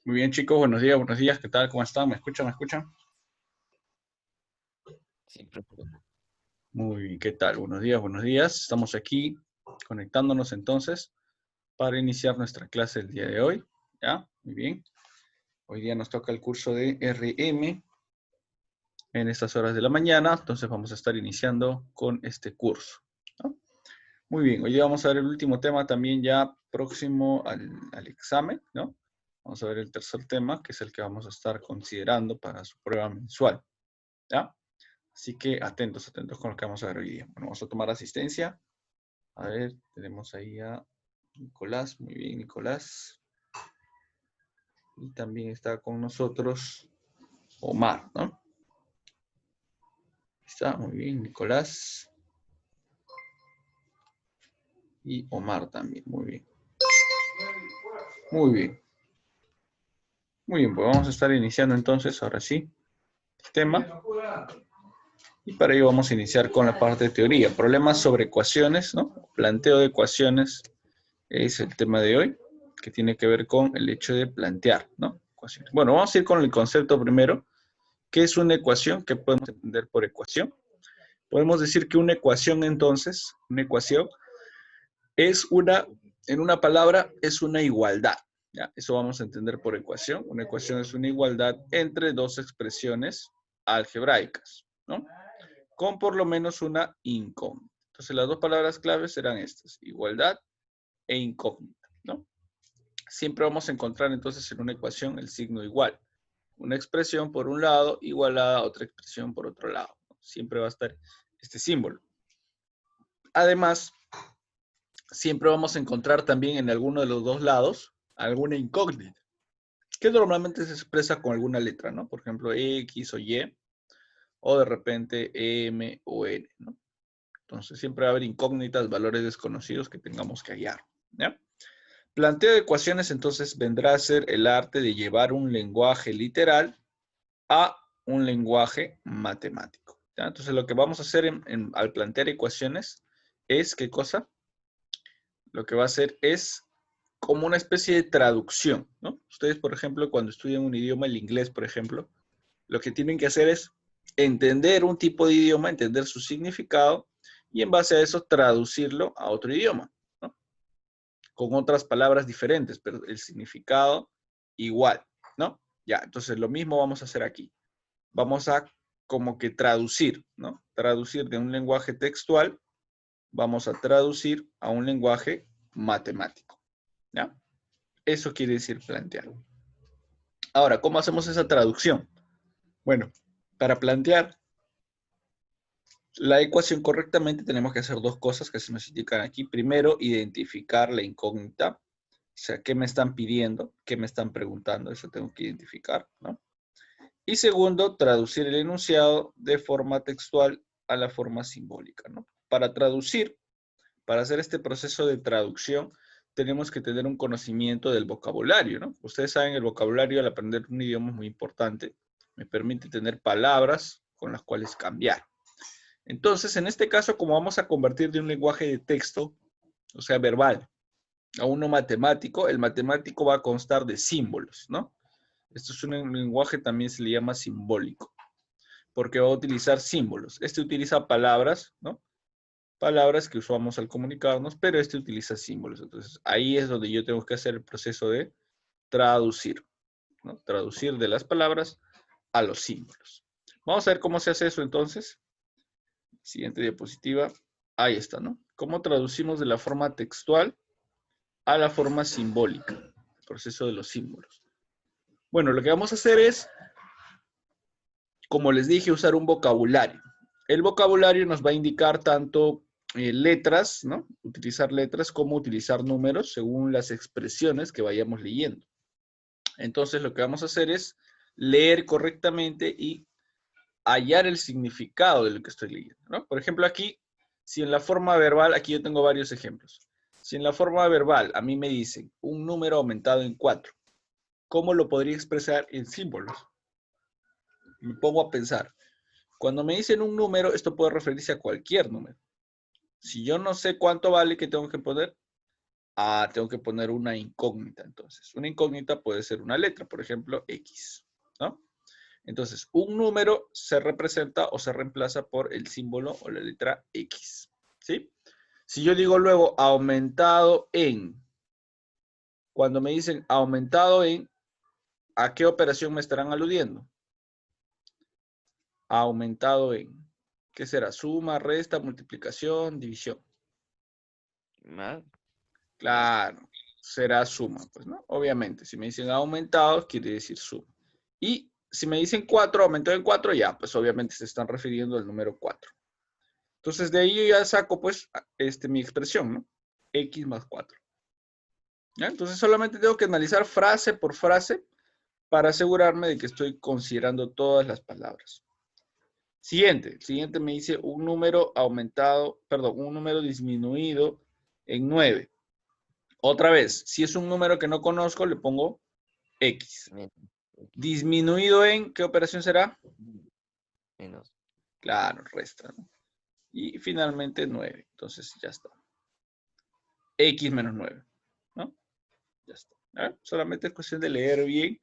Muy bien, chicos, buenos días, ¿qué tal? ¿Cómo están? ¿Me escuchan? ¿Me escuchan? Sí, profe. Muy bien, ¿qué tal? Buenos días. Estamos aquí conectándonos entonces para iniciar nuestra clase el día de hoy. ¿Ya? Muy bien. Hoy día nos toca el curso de RM en estas horas de la mañana, entonces vamos a estar iniciando con este curso, ¿no? Muy bien, hoy día vamos a ver el último tema también ya próximo al examen, ¿no? Vamos a ver el tercer tema, que es el que vamos a estar considerando para su prueba mensual, ¿ya? Así que atentos con lo que vamos a ver hoy día. Bueno, vamos a tomar asistencia. A ver, tenemos ahí a Nicolás. Muy bien, Nicolás. Y también está con nosotros Omar, ¿no? Está, muy bien, Nicolás. Y Omar también, muy bien. Muy bien. Muy bien, pues vamos a estar iniciando entonces, ahora sí, el tema. Y para ello vamos a iniciar con la parte de teoría. Problemas sobre ecuaciones, ¿no? Planteo de ecuaciones es el tema de hoy, que tiene que ver con el hecho de plantear, ¿no? Ecuaciones. Bueno, vamos a ir con el concepto primero. ¿Qué es una ecuación? ¿Qué podemos entender por ecuación? Podemos decir que una ecuación, entonces, una ecuación es en una palabra, es una igualdad. ¿Ya? Eso vamos a entender por ecuación. Una ecuación es una igualdad entre dos expresiones algebraicas, ¿no? Con por lo menos una incógnita. Entonces, las dos palabras claves serán estas, igualdad e incógnita, ¿no? Siempre vamos a encontrar entonces en una ecuación el signo igual. Una expresión por un lado igualada a otra expresión por otro lado. Siempre va a estar este símbolo. Además, siempre vamos a encontrar también en alguno de los dos lados alguna incógnita, que normalmente se expresa con alguna letra, ¿no? Por ejemplo, X o Y, o de repente M o N, ¿no? Entonces siempre va a haber incógnitas, valores desconocidos que tengamos que hallar, ¿ya? Planteo de ecuaciones entonces vendrá a ser el arte de llevar un lenguaje literal a un lenguaje matemático, ¿ya? Entonces lo que vamos a hacer al plantear ecuaciones es, ¿qué cosa? Lo que va a hacer es como una especie de traducción, ¿no? Ustedes, por ejemplo, cuando estudian un idioma, el inglés, por ejemplo, lo que tienen que hacer es entender un tipo de idioma, entender su significado y en base a eso traducirlo a otro idioma, ¿no? Con otras palabras diferentes, pero el significado igual, ¿no? Ya, entonces lo mismo vamos a hacer aquí. Vamos a como que traducir, ¿no? Traducir de un lenguaje textual, vamos a traducir a un lenguaje matemático, ¿ya? Eso quiere decir plantear. Ahora, ¿cómo hacemos esa traducción? Bueno, para plantear la ecuación correctamente tenemos que hacer dos cosas que se nos indican aquí. Primero, identificar la incógnita, o sea, ¿qué me están pidiendo? ¿Qué me están preguntando? Eso tengo que identificar, ¿no? Y segundo, traducir el enunciado de forma textual a la forma simbólica, ¿no? Para traducir, para hacer este proceso de traducción, tenemos que tener un conocimiento del vocabulario, ¿no? Ustedes saben, el vocabulario al aprender un idioma es muy importante. Me permite tener palabras con las cuales cambiar. Entonces, en este caso, como vamos a convertir de un lenguaje de texto, o sea, verbal, a uno matemático, el matemático va a constar de símbolos, ¿no? Esto es un lenguaje también se le llama simbólico, porque va a utilizar símbolos. Este utiliza palabras, ¿no? Palabras que usamos al comunicarnos, pero este utiliza símbolos. Entonces, ahí es donde yo tengo que hacer el proceso de traducir, ¿no? Traducir de las palabras a los símbolos. Vamos a ver cómo se hace eso entonces. Siguiente diapositiva. Ahí está, ¿no? ¿Cómo traducimos de la forma textual a la forma simbólica? El proceso de los símbolos. Bueno, lo que vamos a hacer es, como les dije, usar un vocabulario. El vocabulario nos va a indicar tanto letras, ¿no? Utilizar letras como utilizar números según las expresiones que vayamos leyendo. Entonces, lo que vamos a hacer es leer correctamente y hallar el significado de lo que estoy leyendo, ¿no? Por ejemplo, aquí, si en la forma verbal, aquí yo tengo varios ejemplos. Si en la forma verbal a mí me dicen un número aumentado en 4, ¿cómo lo podría expresar en símbolos? Me pongo a pensar. Cuando me dicen un número, esto puede referirse a cualquier número. Si yo no sé cuánto vale, ¿qué tengo que poner? Ah, tengo que poner una incógnita, entonces. Una incógnita puede ser una letra, por ejemplo, X, ¿no? Entonces, un número se representa o se reemplaza por el símbolo o la letra X, ¿sí? Si yo digo luego aumentado en, cuando me dicen aumentado en, ¿a qué operación me estarán aludiendo? Aumentado en, ¿qué será? Suma, resta, multiplicación, división. Más. Claro, será suma, pues, ¿no? Obviamente, si me dicen aumentado, quiere decir suma. Y si me dicen 4, aumentado en 4, ya, pues obviamente se están refiriendo al número 4. Entonces, de ahí yo ya saco, pues, mi expresión, ¿no? X más 4. ¿Ya? Entonces, solamente tengo que analizar frase por frase para asegurarme de que estoy considerando todas las palabras. Siguiente me dice un número aumentado, perdón, un número disminuido en 9. Otra vez, si es un número que no conozco, le pongo X. Menos. Disminuido en, ¿qué operación será? Menos. Claro, resta, ¿no? Y finalmente 9. Entonces ya está. X menos 9, ¿no? Ya está. Solamente es cuestión de leer bien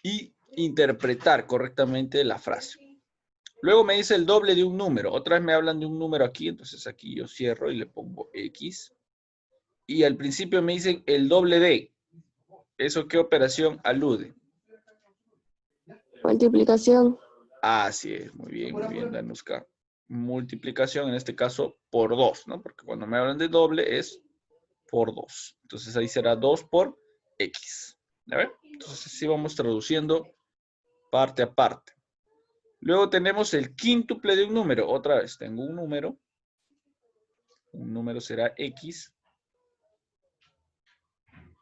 y interpretar correctamente la frase. Luego me dice el doble de un número. Otra vez me hablan de un número aquí, entonces aquí yo cierro y le pongo X. Y al principio me dicen el doble de. ¿Eso qué operación alude? Multiplicación. Así es, muy bien, Danuska. Multiplicación, en este caso, por 2, ¿no? Porque cuando me hablan de doble es por 2. Entonces ahí será 2 por X. ¿Ya ven? Entonces así vamos traduciendo parte a parte. Luego tenemos el quíntuple de un número. Otra vez, tengo un número. Un número será X.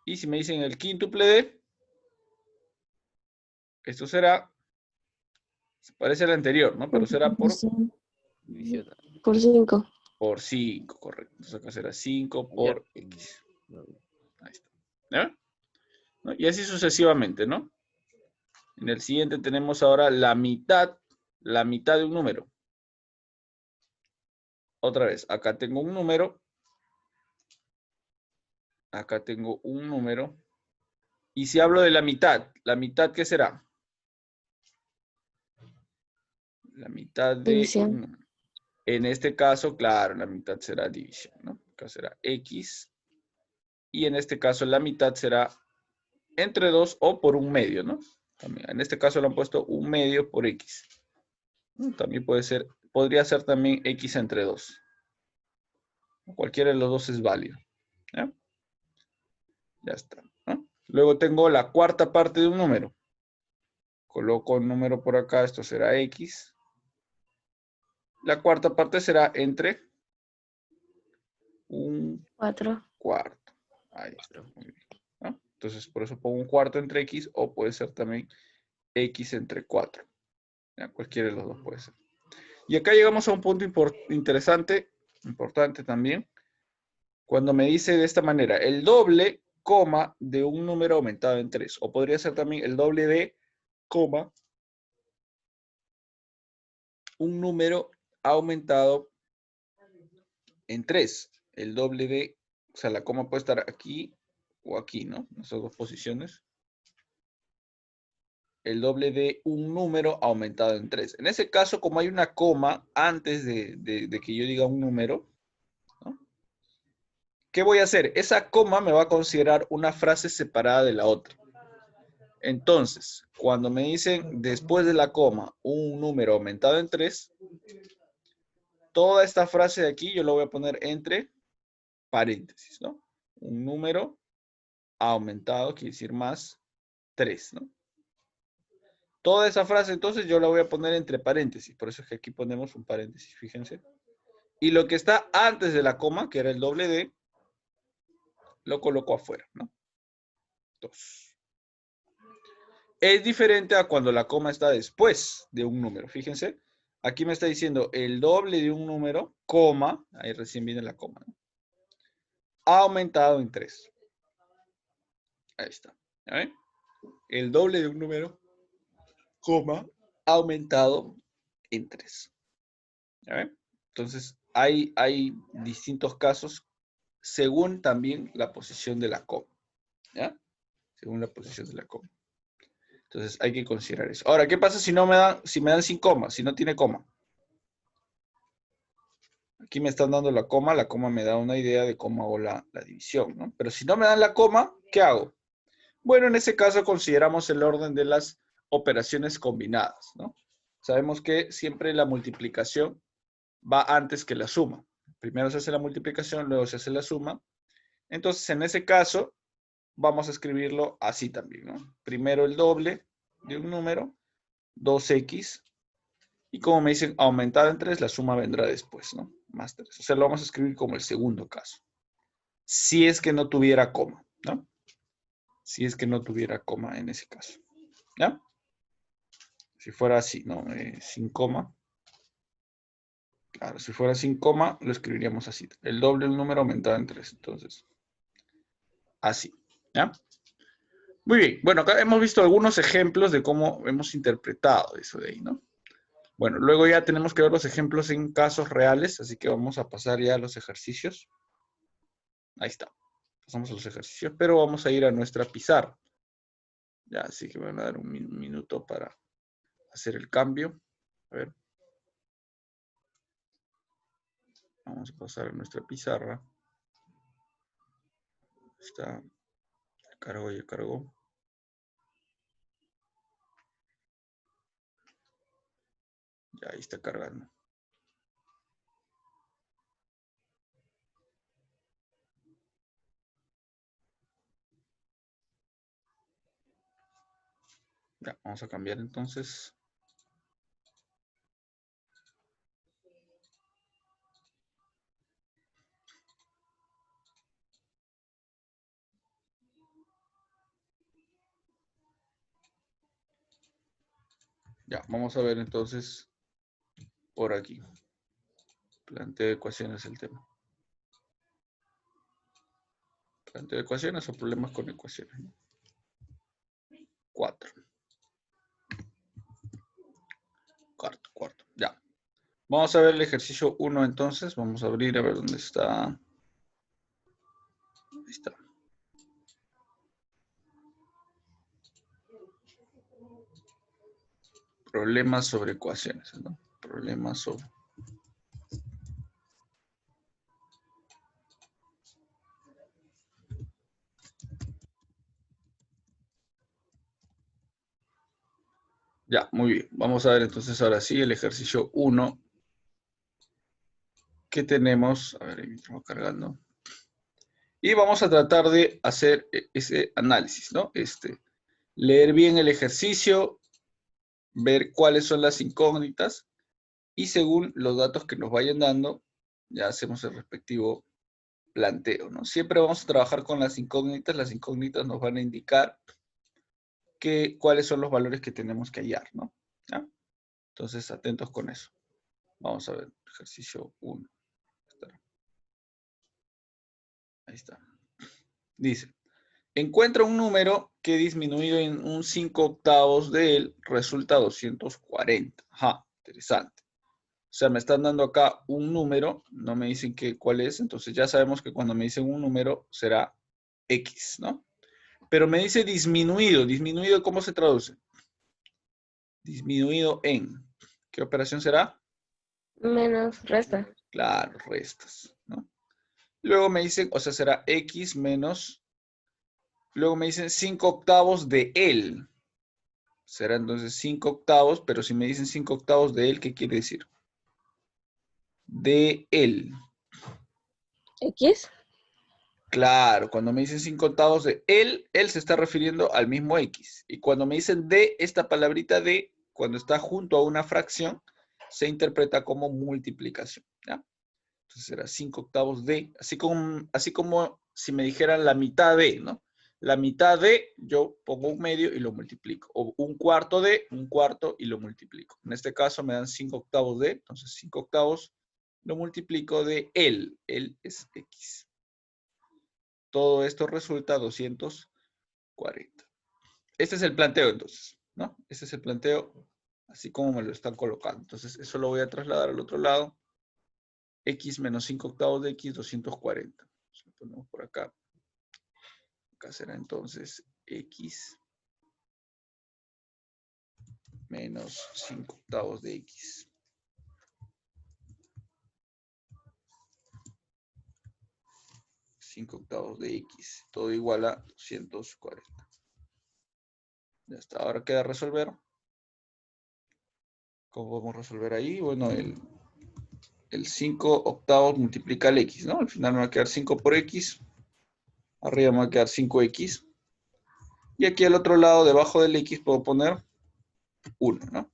Y si me dicen el quíntuple de, esto será, se parece al anterior, ¿no? Pero será Multiplicación. División. Por 5. por 5, correcto. Entonces acá será 5 Ya. por X. Ahí está. ¿Ya? ¿No? Y así sucesivamente, ¿no? En el siguiente tenemos ahora la mitad de un número. Otra vez, acá tengo un número. Acá tengo un número. Y si hablo de ¿la mitad qué será? La mitad de División. un número. En este caso, claro, la mitad será división, ¿no? Acá será X. Y en este caso la mitad será entre 2 o por un medio, ¿no? También, en este caso lo han puesto un medio por X. También puede ser, podría ser también X entre 2. Cualquiera de los dos es válido. ¿Ya? Ya está, ¿no? Luego tengo la cuarta parte de un número. Coloco el número por acá, esto será X. La cuarta parte será entre un 4. cuarto. Ahí está, muy bien, ¿no? Entonces, por eso pongo un cuarto entre X o puede ser también X entre 4. ¿Ya? Cualquiera de los dos puede ser. Y acá llegamos a un punto interesante, importante también, cuando me dice de esta manera, el doble, coma, de un número aumentado en 3. O podría ser también el doble de, coma, un número aumentado en 3. El doble de, o sea, la coma puede estar aquí o aquí, ¿no? En esas dos posiciones. El doble de un número aumentado en 3. En ese caso, como hay una coma antes de que yo diga un número, ¿no? ¿Qué voy a hacer? Esa coma me va a considerar una frase separada de la otra. Entonces, cuando me dicen después de la coma un número aumentado en 3, toda esta frase de aquí yo la voy a poner entre paréntesis, ¿no? Un número aumentado quiere decir más 3, ¿no? Toda esa frase entonces yo la voy a poner entre paréntesis, por eso es que aquí ponemos un paréntesis, fíjense. Y lo que está antes de la coma, que era el doble D, lo coloco afuera, ¿no? 2. Es diferente a cuando la coma está después de un número, fíjense. Aquí me está diciendo el doble de un número, coma, ahí recién viene la coma, ¿no? Ha aumentado en 3. Ahí está. ¿Ya ven? El doble de un número, coma, ha aumentado en 3. ¿Ya ven? Entonces, hay distintos casos según también la posición de la coma. ¿Ya? Según la posición de la coma. Entonces hay que considerar eso. Ahora, ¿qué pasa si no me dan, si me dan sin coma, si no tiene coma? Aquí me están dando la coma me da una idea de cómo hago la división, ¿no? Pero si no me dan la coma, ¿qué hago? Bueno, en ese caso consideramos el orden de las operaciones combinadas, ¿no? Sabemos que siempre la multiplicación va antes que la suma. Primero se hace la multiplicación, luego se hace la suma. Entonces, en ese caso, vamos a escribirlo así también, ¿no? Primero el doble de un número, 2x, y como me dicen aumentado en 3, la suma vendrá después, ¿no? Más 3. O sea, lo vamos a escribir como el segundo caso. Si es que no tuviera coma, ¿no? Si es que no tuviera coma en ese caso, ¿ya? Si fuera así, ¿no? Sin coma. Claro, si fuera sin coma, lo escribiríamos así. El doble del número aumentado en 3. Entonces, así, ¿ya? Muy bien. Bueno, acá hemos visto algunos ejemplos de cómo hemos interpretado eso de ahí, ¿no? Bueno, luego ya tenemos que ver los ejemplos en casos reales, así que vamos a pasar ya a los ejercicios. Ahí está. Pasamos a los ejercicios, pero vamos a ir a nuestra pizarra. Ya, así que me van a dar un minuto para hacer el cambio. A ver. Vamos a pasar a nuestra pizarra. Está. Ya cargó, ya cargó. Ya ahí está cargando. Ya, vamos a cambiar entonces. Ya, vamos a ver entonces por aquí. Planteo de ecuaciones el tema. Planteo de ecuaciones o problemas con ecuaciones. 4. Cuarto. Ya. Vamos a ver el ejercicio 1 entonces. Vamos a abrir a ver dónde está. Ahí está. Problemas sobre ecuaciones, ¿no? Problemas sobre. Ya, muy bien. Vamos a ver entonces ahora sí el ejercicio 1 que tenemos. A ver, ahí estamos cargando. Y vamos a tratar de hacer ese análisis, ¿no? Leer bien el ejercicio, ver cuáles son las incógnitas y según los datos que nos vayan dando, ya hacemos el respectivo planteo, ¿no? Siempre vamos a trabajar con las incógnitas nos van a indicar cuáles son los valores que tenemos que hallar, ¿no? ¿Ya? Entonces, atentos con eso. Vamos a ver, ejercicio 1. Ahí está. Dice, encuentra un número que disminuido en un 5/8 de él resulta 240. Ajá, interesante. O sea, me están dando acá un número, no me dicen cuál es, entonces ya sabemos que cuando me dicen un número será X, ¿no? Pero me dice disminuido. ¿Disminuido cómo se traduce? Disminuido en. ¿Qué operación será? Menos resta. Claro, restas, ¿no? Luego me dicen, o sea, será X menos, luego me dicen 5/8 de él. Será entonces 5/8, pero si me dicen 5/8 de él, ¿qué quiere decir? De él. X. Claro, cuando me dicen 5/8 de él se está refiriendo al mismo X. Y cuando me dicen de, esta palabrita de, cuando está junto a una fracción, se interpreta como multiplicación, ¿ya? Entonces será 5/8 de, así como si me dijeran la mitad de, ¿no? La mitad de, yo pongo un medio y lo multiplico. O un cuarto de, un cuarto y lo multiplico. En este caso me dan 5/8 de, entonces 5/8 lo multiplico de él. Él es X. Todo esto resulta 240. Este es el planteo entonces, ¿no? Este es el planteo así como me lo están colocando. Entonces eso lo voy a trasladar al otro lado. X menos 5/8 de X, 240. Lo ponemos por acá. Acá será entonces X menos 5 octavos de X. 5 octavos de X. Todo igual a 240. Ya está. Ahora queda resolver. ¿Cómo podemos resolver ahí? Bueno, el 5 octavos multiplica el X, ¿no? Al final me va a quedar 5 por X. Arriba me va a quedar 5X. Y aquí al otro lado, debajo del X, puedo poner 1, ¿no?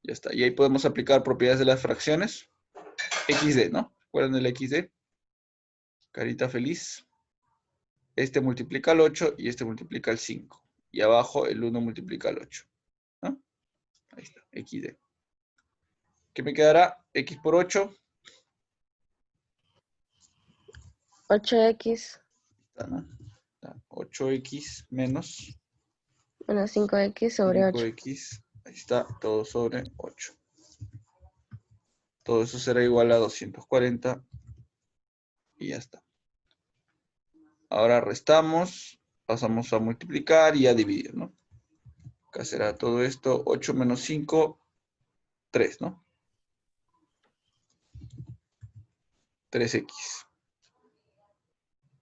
Ya está. Y ahí podemos aplicar propiedades de las fracciones. XD, ¿no? ¿Recuerdan el XD? Carita feliz. Este multiplica el 8 y este multiplica el 5. Y abajo el 1 multiplica el 8. ¿No? Ahí está, XD. ¿Qué me quedará? X por 8. 8x Está, ¿no? 8x menos menos 5x sobre 8. 5x. Ahí está, todo sobre 8. Todo eso será igual a 240. Y ya está. Ahora restamos, pasamos a multiplicar y a dividir, ¿no? Acá será todo esto, 8 menos 5, 3, ¿no? 3x.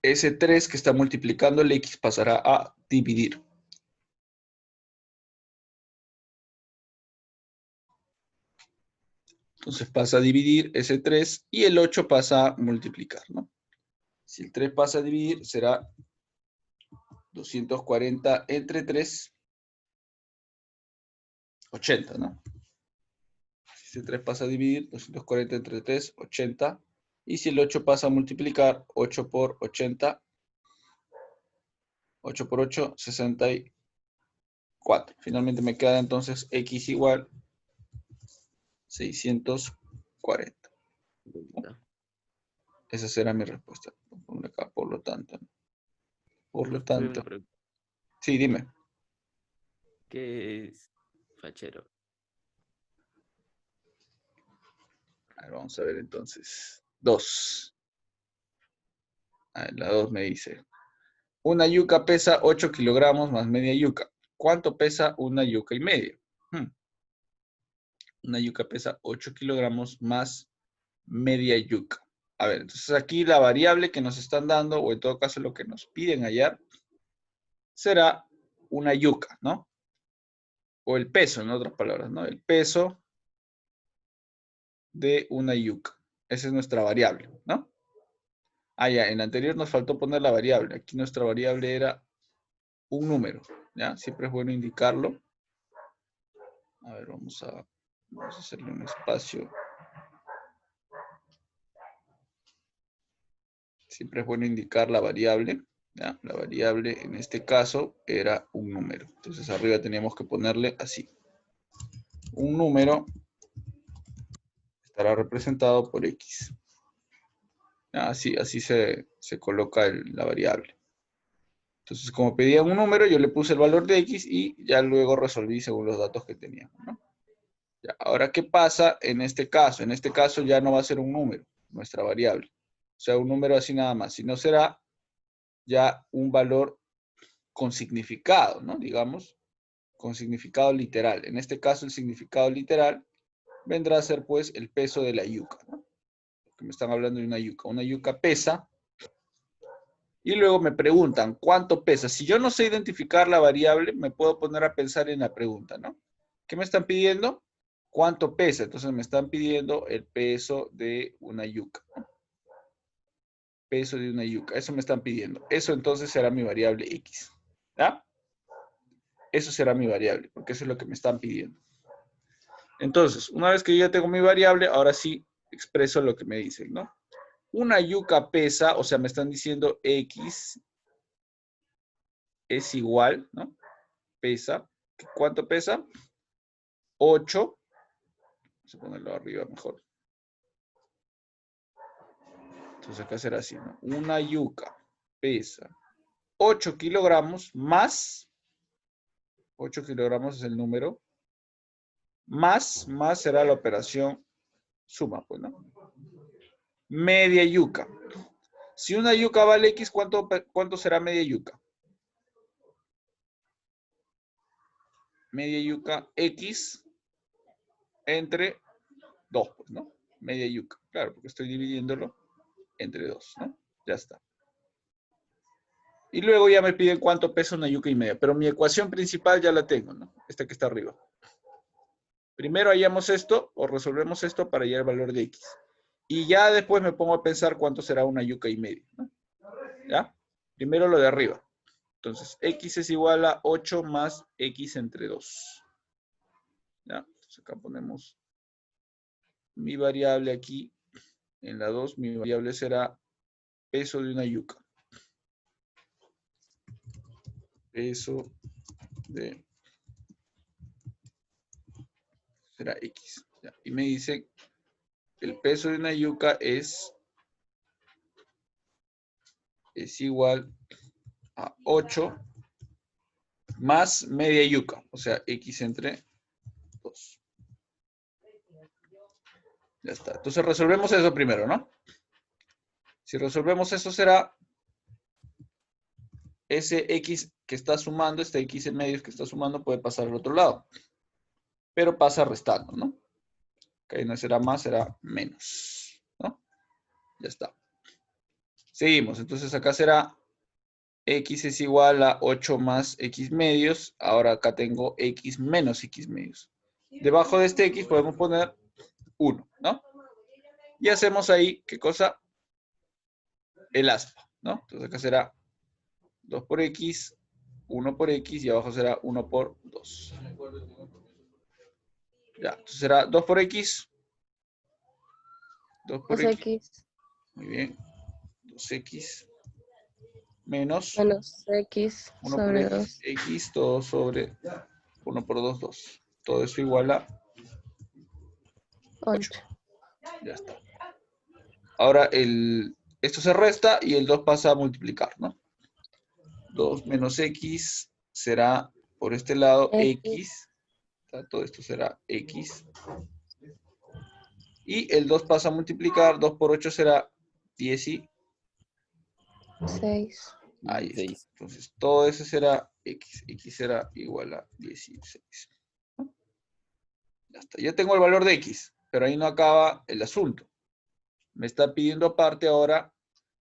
Ese 3 que está multiplicando el x pasará a dividir. Entonces pasa a dividir ese 3 y el 8 pasa a multiplicar, ¿no? Si el 3 pasa a dividir, será 240 entre 3, 80, ¿no? Si el 3 pasa a dividir, 240 entre 3, 80. Y si el 8 pasa a multiplicar, 8 por 80, 8 por 8, 64. Finalmente me queda entonces x igual 640. Pregunta. Esa será mi respuesta. Pongo acá, por lo tanto. Por lo Profe, una tanto. pregunta. Sí, dime. ¿Qué es fachero? A ver, vamos a ver entonces. 2. A ver, la 2 me dice. Una yuca pesa 8 kilogramos más media yuca. ¿Cuánto pesa una yuca y media? Una yuca pesa 8 kilogramos más media yuca. A ver, entonces aquí la variable que nos están dando, o en todo caso lo que nos piden hallar, será una yuca, ¿no? O el peso, en otras palabras, ¿no? El peso de una yuca. Esa es nuestra variable, ¿no? Ah, ya, en la anterior nos faltó poner la variable. Aquí nuestra variable era un número, ¿ya? Siempre es bueno indicarlo. A ver, vamos a hacerle un espacio. Siempre es bueno indicar la variable, ¿ya? La variable en este caso era un número. Entonces arriba teníamos que ponerle así. Un número estará representado por X. Así se coloca la variable. Entonces, como pedía un número, yo le puse el valor de X y ya luego resolví según los datos que teníamos, ¿no? Ya, ahora, ¿qué pasa en este caso? En este caso ya no va a ser un número, nuestra variable. O sea, un número así nada más, sino será ya un valor con significado, ¿no? Digamos, con significado literal. En este caso, el significado literal vendrá a ser, pues, el peso de la yuca, ¿no? Que me están hablando de una yuca. Una yuca pesa. Y luego me preguntan, ¿cuánto pesa? Si yo no sé identificar la variable, me puedo poner a pensar en la pregunta, ¿no? ¿Qué me están pidiendo? ¿Cuánto pesa? Entonces me están pidiendo el peso de una yuca, ¿no? Peso de una yuca. Eso me están pidiendo. Eso entonces será mi variable X. ¿Ya? Eso será mi variable, porque eso es lo que me están pidiendo. Entonces, una vez que yo ya tengo mi variable, ahora sí expreso lo que me dicen, ¿no? Una yuca pesa, o sea, me están diciendo X es igual, ¿no? Pesa. ¿Cuánto pesa? 8. Vamos a ponerlo arriba mejor. Entonces acá será así, ¿no? Una yuca pesa 8 kilogramos más, 8 kilogramos es el número, más será la operación suma, pues, ¿no? Media yuca. Si una yuca vale X, ¿cuánto será media yuca? Media yuca X entre 2, pues, ¿no? Media yuca. Claro, porque estoy dividiéndolo entre 2, ¿no? Ya está. Y luego ya me piden cuánto pesa una yuca y media. Pero mi ecuación principal ya la tengo, ¿no? Esta que está arriba. Primero hallamos esto o resolvemos esto para hallar el valor de X. Y ya después me pongo a pensar cuánto será una yuca y media, ¿no? ¿Ya? Primero lo de arriba. Entonces, X es igual a 8 más X entre 2. ¿Ya? Entonces acá ponemos mi variable aquí. En la 2, mi variable será peso de una yuca. Peso de... será X. ¿Ya? Y me dice, el peso de una yuca es igual a 8 más media yuca. O sea, X entre 2. Ya está. Entonces resolvemos eso primero, ¿no? Si resolvemos eso será ese X que está sumando, este X en medio que está sumando puede pasar al otro lado. Pero pasa restando, ¿no? Ok, no será más, será menos, ¿no? Ya está. Seguimos. Entonces acá será X es igual a 8 más X medios. Ahora acá tengo X menos X medios. Debajo de este X podemos poner 1, ¿no? Y hacemos ahí, ¿qué cosa? El aspa, ¿no? Entonces acá será 2 por X, 1 por X y abajo será 1 por 2. Ya, entonces será 2 por X. 2 por X. 2x Muy bien. 2X menos menos x 1 por sobre X. 2. X, todo sobre 1 por 2, 2. Todo eso igual a 8. 8. Ya está. Ahora esto se resta y el 2 pasa a multiplicar, ¿no? 2 menos X será por este lado X. Todo esto será X. Y el 2 pasa a multiplicar, 2 por 8 será 16. 6. Ahí está. 16. Entonces, todo eso será X. X será igual a 16. ¿No? Ya está. Ya tengo el valor de X, pero ahí no acaba el asunto. Me está pidiendo aparte ahora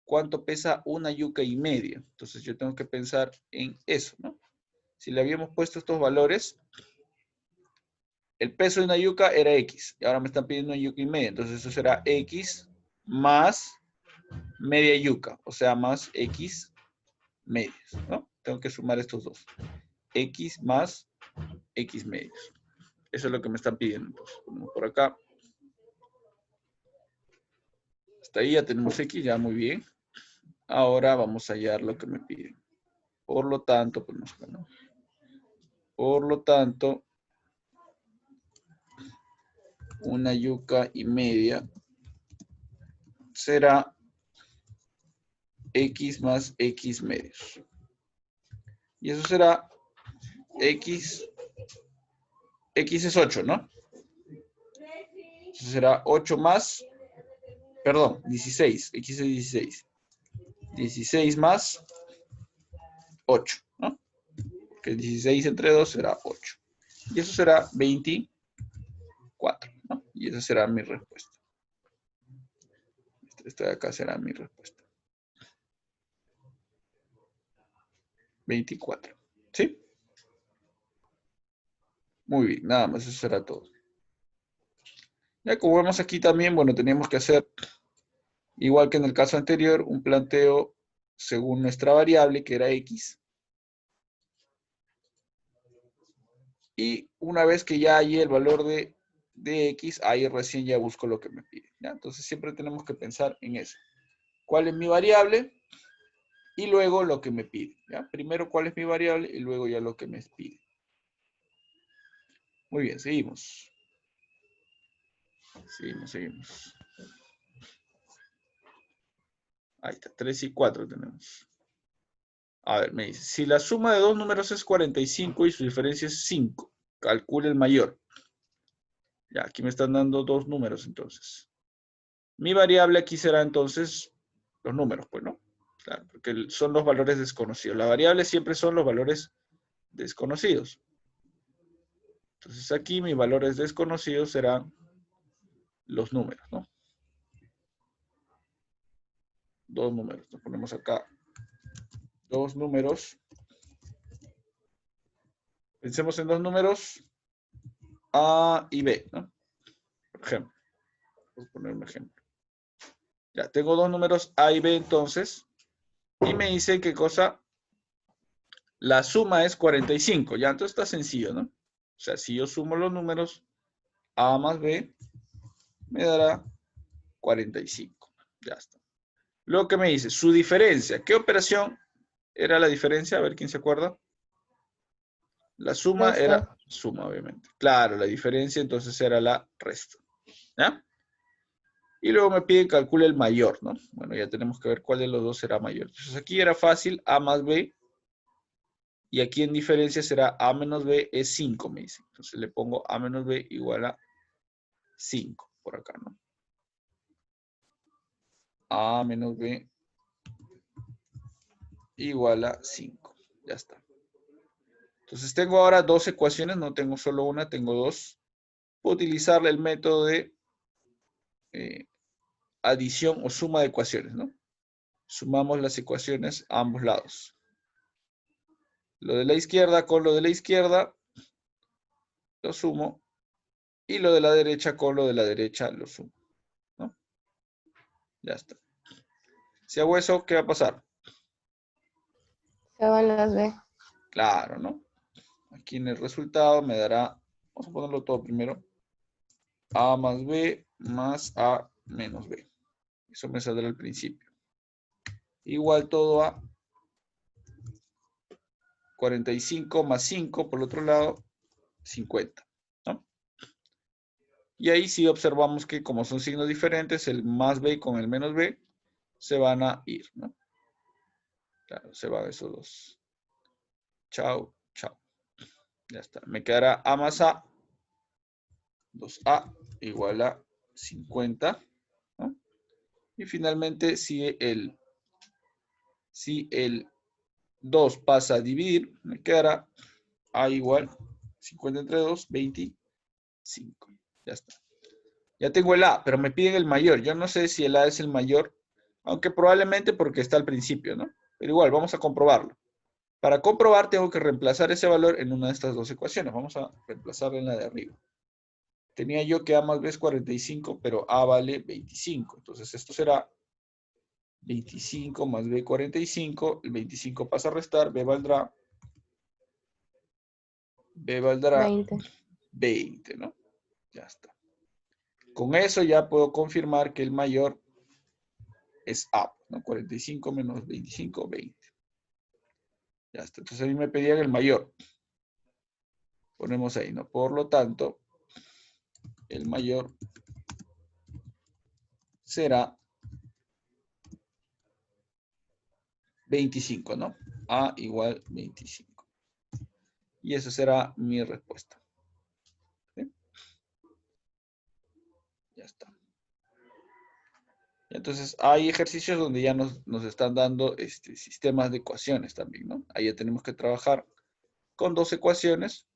cuánto pesa una yuca y media. Entonces, yo tengo que pensar en eso, ¿no? Si le habíamos puesto estos valores, el peso de una yuca era X. Y ahora me están pidiendo una yuca y media. Entonces, eso será X más media yuca. O sea, más X medios, ¿no? Tengo que sumar estos dos. X más X medios. Eso es lo que me están pidiendo. Entonces, ponemos por acá. Hasta ahí ya tenemos X, ya muy bien. Ahora vamos a hallar lo que me piden. Por lo tanto, ponemos acá, ¿no? Por lo tanto, una yuca y media será X más X medios. Y eso será X es 8, ¿no? Eso será 8 más, perdón, 16. X es 16. 16 más 8, ¿no? Porque 16 entre 2 será 8. Y eso será 24, ¿no? Y esa será mi respuesta. Esta de acá será mi respuesta. 24. ¿Sí? Muy bien, nada más, eso será todo. Ya como vemos aquí también, bueno, teníamos que hacer, igual que en el caso anterior, un planteo según nuestra variable, que era X. Y una vez que ya hallé el valor de X, ahí recién ya busco lo que me pide. ¿Ya? Entonces siempre tenemos que pensar en eso. ¿Cuál es mi variable? Y luego lo que me pide. ¿Ya? Primero cuál es mi variable y luego ya lo que me pide. Muy bien, seguimos. Seguimos. Ahí está, 3 y 4 tenemos. A ver, me dice, si la suma de dos números es 45 y su diferencia es 5, calcule el mayor. Ya, aquí me están dando dos números entonces. Mi variable aquí será entonces los números, pues, ¿no? Claro, porque son los valores desconocidos. Las variables siempre son los valores desconocidos. Entonces aquí mis valores desconocidos serán los números, ¿no? Dos números. Nos ponemos acá dos números. Pensemos en dos números A y B, ¿no? Por ejemplo. Vamos a poner un ejemplo. Ya, tengo dos números A y B entonces. Y me dice qué cosa. La suma es 45. Ya, entonces está sencillo, ¿no? O sea, si yo sumo los números A más B, me dará 45. Ya está. Luego que me dice, su diferencia. ¿Qué operación era la diferencia? A ver, ¿quién se acuerda? La suma Resta. era suma, obviamente. Claro, la diferencia entonces era la resta. ¿Ya? Y luego me pide que calcule el mayor, ¿no? Bueno, ya tenemos que ver cuál de los dos será mayor. Entonces aquí era fácil, A más B. Y aquí en diferencia será A menos B es 5, me dice. Entonces le pongo A menos B igual a 5 por acá, ¿no? A menos B igual a 5. Ya está. Entonces tengo ahora dos ecuaciones, no tengo solo una, tengo dos. Puedo utilizar el método de adición o suma de ecuaciones, ¿no? Sumamos las ecuaciones a ambos lados. Lo de la izquierda con lo de la izquierda lo sumo y lo de la derecha con lo de la derecha lo sumo, ¿no? Ya está. Si hago eso, ¿qué va a pasar? Se van las B. Claro, ¿no? Aquí en el resultado me dará, vamos a ponerlo todo primero, A más B más A menos B. Eso me saldrá al principio. Igual todo a 45 más 5, por el otro lado, 50, ¿no? Y ahí sí observamos que como son signos diferentes, el más B con el menos B se van a ir, ¿no? Claro, se van esos dos. Chao, chao. Ya está. Me quedará A más A, 2A igual a 50, ¿no? Y finalmente, si el 2 pasa a dividir, me quedará A igual 50 entre 2, 25. Ya está. Ya tengo el A, pero me piden el mayor. Yo no sé si el A es el mayor, aunque probablemente porque está al principio, ¿no? Pero igual, vamos a comprobarlo. Para comprobar tengo que reemplazar ese valor en una de estas dos ecuaciones. Vamos a reemplazarla en la de arriba. Tenía yo que A más B es 45, pero A vale 25. Entonces esto será 25 más B 45. El 25 pasa a restar, B valdrá 20. 20, ¿no? Ya está. Con eso ya puedo confirmar que el mayor es A, ¿no? 45 menos 25, 20. Ya está. Entonces a mí me pedían el mayor. Ponemos ahí, ¿no? Por lo tanto, el mayor será 25, ¿no? A igual 25. Y esa será mi respuesta. ¿Sí? Ya está. Entonces, hay ejercicios donde ya nos están dando sistemas de ecuaciones también, ¿no? Ahí ya tenemos que trabajar con dos ecuaciones,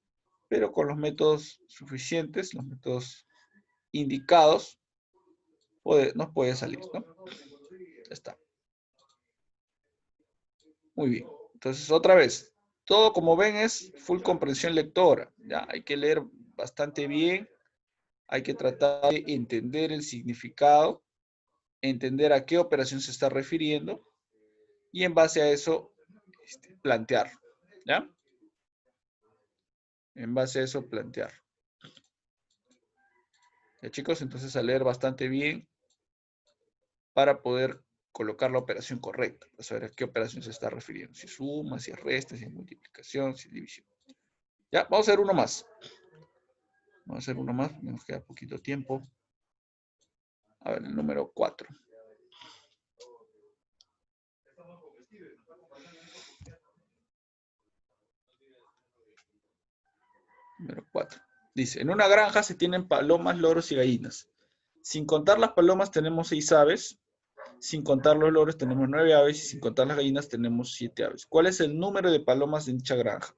pero con los métodos suficientes, los métodos indicados, nos puede salir, ¿no? Ya está. Muy bien. Entonces, otra vez, todo como ven es full comprensión lectora. Ya, hay que leer bastante bien, hay que tratar de entender el significado, entender a qué operación se está refiriendo y en base a eso plantearlo. ¿Ya? En base a eso plantear. Ya, chicos, entonces a leer bastante bien para poder colocar la operación correcta, para saber a qué operación se está refiriendo. Si es suma, si es resta, si es multiplicación, si es división. Ya, vamos a hacer uno más. Vamos a hacer uno más, nos queda poquito tiempo. A ver, el número 4. Número 4. Dice, en una granja se tienen palomas, loros y gallinas. Sin contar las palomas tenemos 6 aves Sin contar los loros tenemos 9 aves y sin contar las gallinas tenemos 7 aves. ¿Cuál es el número de palomas en dicha granja?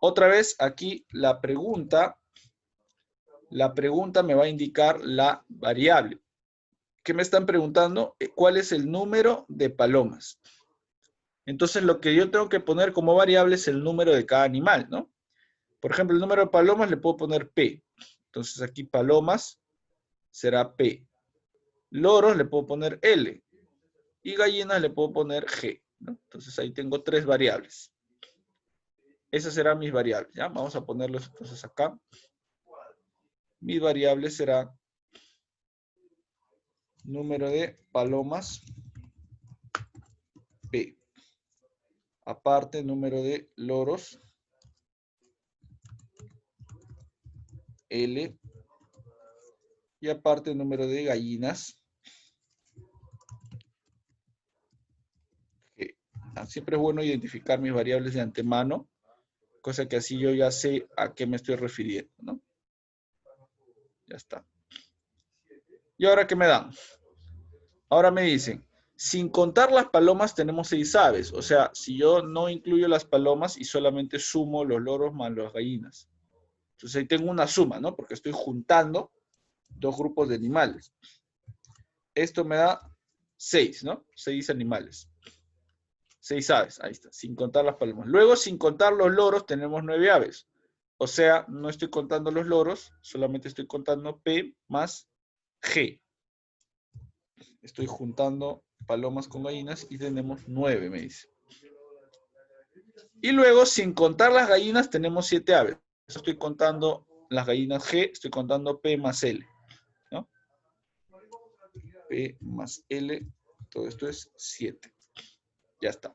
Otra vez aquí la pregunta me va a indicar la variable. ¿Qué me están preguntando? ¿Cuál es el número de palomas? Entonces lo que yo tengo que poner como variable es el número de cada animal, ¿no? Por ejemplo, el número de palomas le puedo poner P. Entonces aquí palomas será P. Loros le puedo poner L. Y gallinas le puedo poner G, ¿no? Entonces ahí tengo 3 variables. Esas serán mis variables, ¿ya? Vamos a ponerlos entonces acá. Mi variable será número de palomas P. Aparte, número de loros L. Y aparte, número de gallinas G. Siempre es bueno identificar mis variables de antemano, cosa que así yo ya sé a qué me estoy refiriendo, ¿no? Ya está. ¿Y ahora qué me dan? Ahora me dicen, sin contar las palomas tenemos 6 aves. O sea, si yo no incluyo las palomas y solamente sumo los loros más las gallinas. Entonces ahí tengo una suma, ¿no? Porque estoy juntando 2 grupos de animales. Esto me da 6, ¿no? 6 animales. 6 aves, ahí está, sin contar las palomas. Luego, sin contar los loros, tenemos 9 aves. O sea, no estoy contando los loros, solamente estoy contando P más G. Estoy juntando palomas con gallinas y tenemos 9, me dice. Y luego, sin contar las gallinas, tenemos 7 aves. Estoy contando las gallinas G, estoy contando P más L, ¿no? P más L, todo esto es 7. Ya está.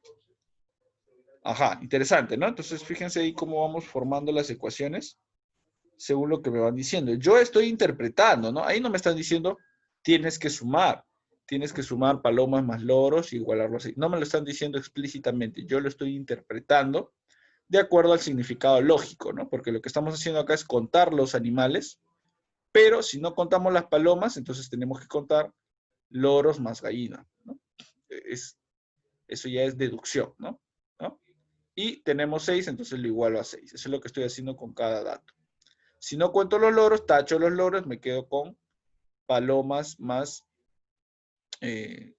Ajá, interesante, ¿no? Entonces, fíjense ahí cómo vamos formando las ecuaciones según lo que me van diciendo. Yo estoy interpretando, ¿no? Ahí no me están diciendo, tienes que sumar palomas más loros y igualarlo así. No me lo están diciendo explícitamente, yo lo estoy interpretando de acuerdo al significado lógico, ¿no? Porque lo que estamos haciendo acá es contar los animales, pero si no contamos las palomas, entonces tenemos que contar loros más gallina, ¿no? Eso ya es deducción, ¿no? Y tenemos 6, entonces lo igualo a 6. Eso es lo que estoy haciendo con cada dato. Si no cuento los loros, tacho los loros, me quedo con palomas más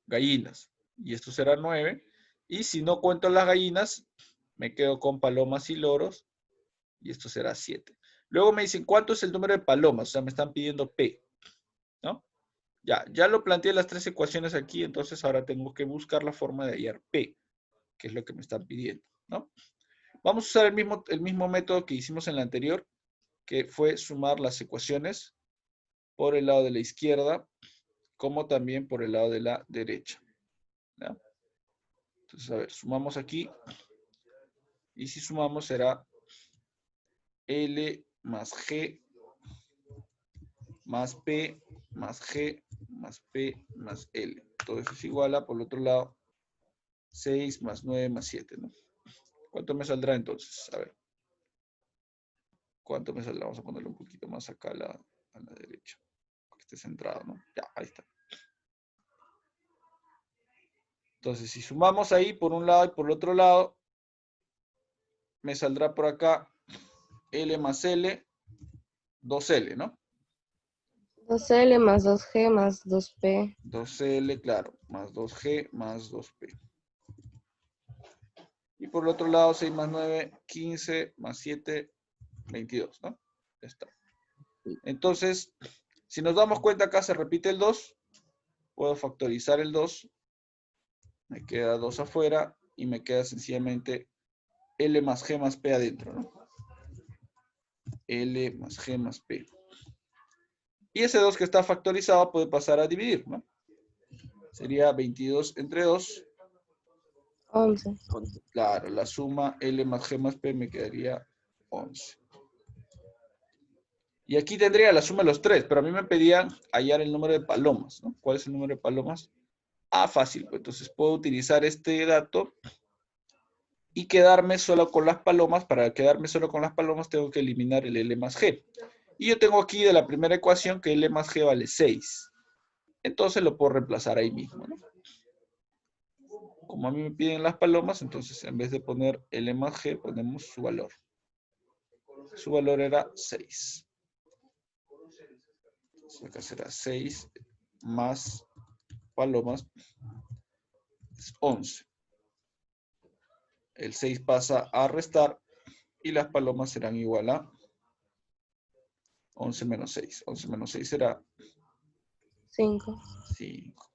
gallinas. Y esto será 9. Y si no cuento las gallinas, me quedo con palomas y loros. Y esto será 7. Luego me dicen, ¿cuánto es el número de palomas? O sea, me están pidiendo P, ¿no? Ya lo planteé las 3 ecuaciones aquí, entonces ahora tengo que buscar la forma de hallar P, que es lo que me están pidiendo, ¿no? Vamos a usar el mismo método que hicimos en la anterior, que fue sumar las ecuaciones por el lado de la izquierda, como también por el lado de la derecha, ¿ya? Entonces, a ver, sumamos aquí, y si sumamos será L más G más P más G más P más L. Todo eso es igual a, por el otro lado, 6 más 9 más 7, ¿no? ¿Cuánto me saldrá entonces? A ver. ¿Cuánto me saldrá? Vamos a ponerlo un poquito más acá a la derecha. Para que esté centrado, ¿no? Ya, ahí está. Entonces, si sumamos ahí por un lado y por el otro lado, me saldrá por acá L más L, 2L, ¿no? 2L más 2G más 2P. 2L, claro, más 2G más 2P. Y por el otro lado, 6 más 9, 15 más 7, 22, ¿no? Ya está. Entonces, si nos damos cuenta acá se repite el 2, puedo factorizar el 2, me queda 2 afuera y me queda sencillamente L más G más P adentro, ¿no? L más G más P. Y ese 2 que está factorizado puede pasar a dividir, ¿no? Sería 22 entre 2. 11. Claro, la suma L más G más P me quedaría 11. Y aquí tendría la suma de los 3, pero a mí me pedían hallar el número de palomas, ¿no? ¿Cuál es el número de palomas? Ah, fácil, pues entonces puedo utilizar este dato y quedarme solo con las palomas. Para quedarme solo con las palomas tengo que eliminar el L más G. Y yo tengo aquí de la primera ecuación que L más G vale 6. entonces lo puedo reemplazar ahí mismo, ¿no? Como a mí me piden las palomas, entonces en vez de poner L más G, ponemos su valor. Su valor era 6. Entonces acá será 6 más palomas, es 11. El 6 pasa a restar y las palomas serán igual a 11 menos 6. 11 menos 6 será 5. 5.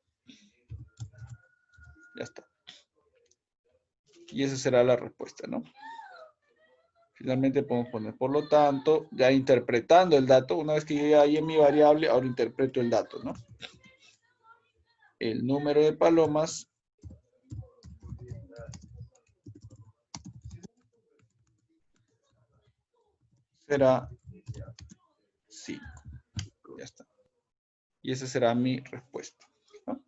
Ya está. Y esa será la respuesta, ¿no? Finalmente podemos poner, por lo tanto, ya interpretando el dato, una vez que yo ya hay en mi variable, ahora interpreto el dato, ¿no? El número de palomas será 5. Ya está. Y esa será mi respuesta, ¿no?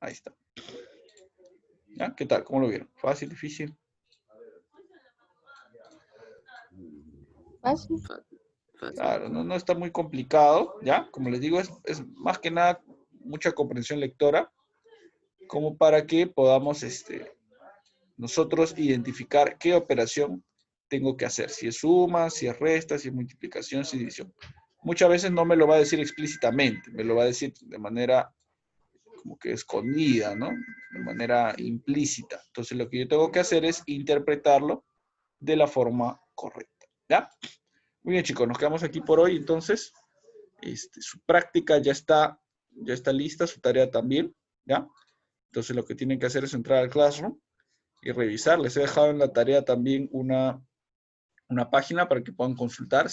Ahí está. ¿Ya? ¿Qué tal? ¿Cómo lo vieron? ¿Fácil, difícil? Fácil. Fácil. Claro, no está muy complicado, ¿ya? Como les digo, es más que nada mucha comprensión lectora, como para que podamos nosotros identificar qué operación tengo que hacer. Si es suma, si es resta, si es multiplicación, si es división. Muchas veces no me lo va a decir explícitamente, me lo va a decir de manera como que escondida, ¿no? De manera implícita. Entonces lo que yo tengo que hacer es interpretarlo de la forma correcta, ¿ya? Muy bien, chicos, nos quedamos aquí por hoy. Entonces, su práctica ya está lista, su tarea también, ¿ya? Entonces lo que tienen que hacer es entrar al Classroom y revisar. Les he dejado en la tarea también una página para que puedan consultar.